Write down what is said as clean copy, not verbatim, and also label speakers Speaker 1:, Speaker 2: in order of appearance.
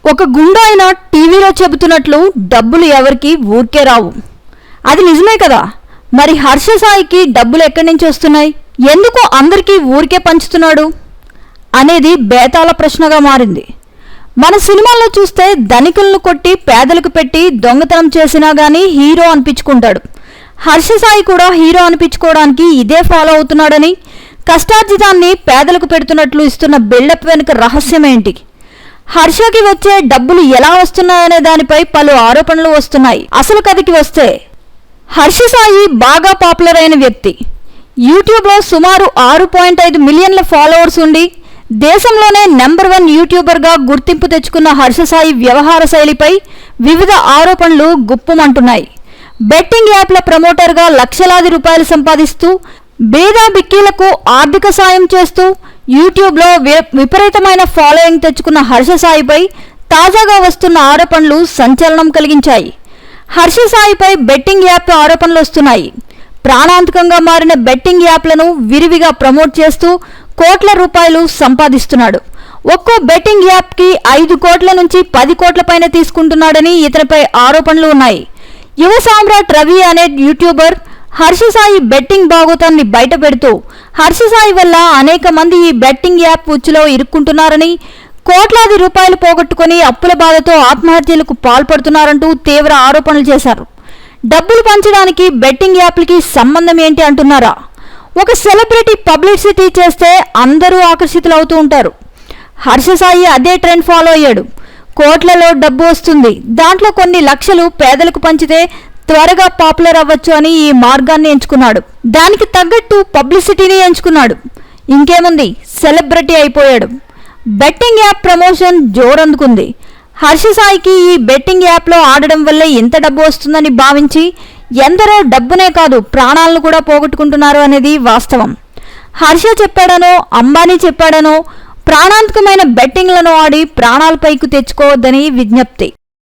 Speaker 1: ఒక గుండాయన టీవీలో చెబుతున్నట్లు డబ్బులు ఎవరికి ఊరికే రావు. అది నిజమే కదా. మరి హర్ష సాయికి డబ్బులు ఎక్కడి నుంచి వస్తున్నాయి, ఎందుకు అందరికీ ఊరికే పంచుతున్నాడు అనేది బేతాళ ప్రశ్నగా మారింది. మన సినిమాల్లో చూస్తే ధనికులను కొట్టి పేదలకు పెట్టి దొంగతనం చేసినా గానీ హీరో అనిపించుకుంటాడు. హర్ష సాయి కూడా హీరో అనిపించుకోవడానికి ఇదే ఫాలో అవుతున్నాడని, కష్టార్జితాన్ని పేదలకు పెడుతున్నట్లు ఇస్తున్న బిల్డప్ వెనుక రహస్యమేంటి, హర్షకి వచ్చే డబ్బులు ఎలా వస్తున్నాయనే దానిపై పలు ఆరోపణలు వస్తున్నాయి. అసలు కథకి వస్తే, హర్ష సాయి బాగా పాపులర్ అయిన వ్యక్తి. యూట్యూబ్లో సుమారు 6.5 మిలియన్ల ఫాలోవర్స్ ఉండి దేశంలోనే నెంబర్ 1 యూట్యూబర్గా గుర్తింపు తెచ్చుకున్న హర్ష సాయి వ్యవహార శైలిపై వివిధ ఆరోపణలు గుప్పుమంటున్నాయి. బెట్టింగ్ యాప్ల ప్రమోటర్గా లక్షలాది రూపాయలు సంపాదిస్తూ బీదా బిక్కీలకు ఆర్థిక సాయం చేస్తూ యూట్యూబ్లో విపరీతమైన ఫాలోయింగ్ తెచ్చుకున్న హర్ష సాయిపై తాజాగా వస్తున్న ఆరోపణలు సంచలనం కలిగించాయి. హర్ష సాయిపై బెట్టింగ్ యాప్ ఆరోపణలు వస్తున్నాయి. ప్రాణాంతకంగా మారిన బెట్టింగ్ యాప్లను విరివిగా ప్రమోట్ చేస్తూ కోట్ల రూపాయలు సంపాదిస్తున్నాడు. ఒక్కో బెట్టింగ్ యాప్కి 5 కోట్ల నుంచి 10 కోట్ల పైన తీసుకుంటున్నాడని ఇతనిపై ఆరోపణలు ఉన్నాయి. యువ సామ్రాట్ రవి అనే యూట్యూబర్ హర్ష సాయి బెట్టింగ్ బాగోతాన్ని బయటపెడుతూ హర్ష సాయి వల్ల అనేక మంది ఈ బెట్టింగ్ యాప్ ఉచ్చులో ఇరుక్కుంటున్నారని, కోట్లాది రూపాయలు పోగొట్టుకుని అప్పుల బాధతో ఆత్మహత్యలకు పాల్పడుతున్నారంటూ తీవ్ర ఆరోపణలు చేశారు. డబ్బులు పంచడానికి బెట్టింగ్ యాప్లకి సంబంధం ఏంటి అంటున్నారా? ఒక సెలబ్రిటీ పబ్లిసిటీ చేస్తే అందరూ ఆకర్షితులవుతూ ఉంటారు. హర్ష సాయి అదే ట్రెండ్ ఫాలో అయ్యాడు. కోట్లలో డబ్బు వస్తుంది, దాంట్లో కొన్ని లక్షలు పేదలకు పంచితే త్వరగా పాపులర్ అవ్వచ్చు అని ఈ మార్గాన్ని ఎంచుకున్నాడు. దానికి తగ్గట్టు పబ్లిసిటీని ఎంచుకున్నాడు. ఇంకేముంది, సెలబ్రిటీ అయిపోయాడు. బెట్టింగ్ యాప్ ప్రమోషన్ జోరందుకుంది. హర్ష సాయికి ఈ బెట్టింగ్ యాప్లో ఆడడం వల్ల ఎంత డబ్బు వస్తుందని భావించి ఎందరో డబ్బునే కాదు ప్రాణాలను కూడా పోగొట్టుకుంటున్నారు అనేది వాస్తవం. హర్ష చెప్పాడనో అంబానీ చెప్పాడనో ప్రాణాంతకమైన బెట్టింగ్లను ఆడి ప్రాణాలపైకి తెచ్చుకోవద్దని విజ్ఞప్తి.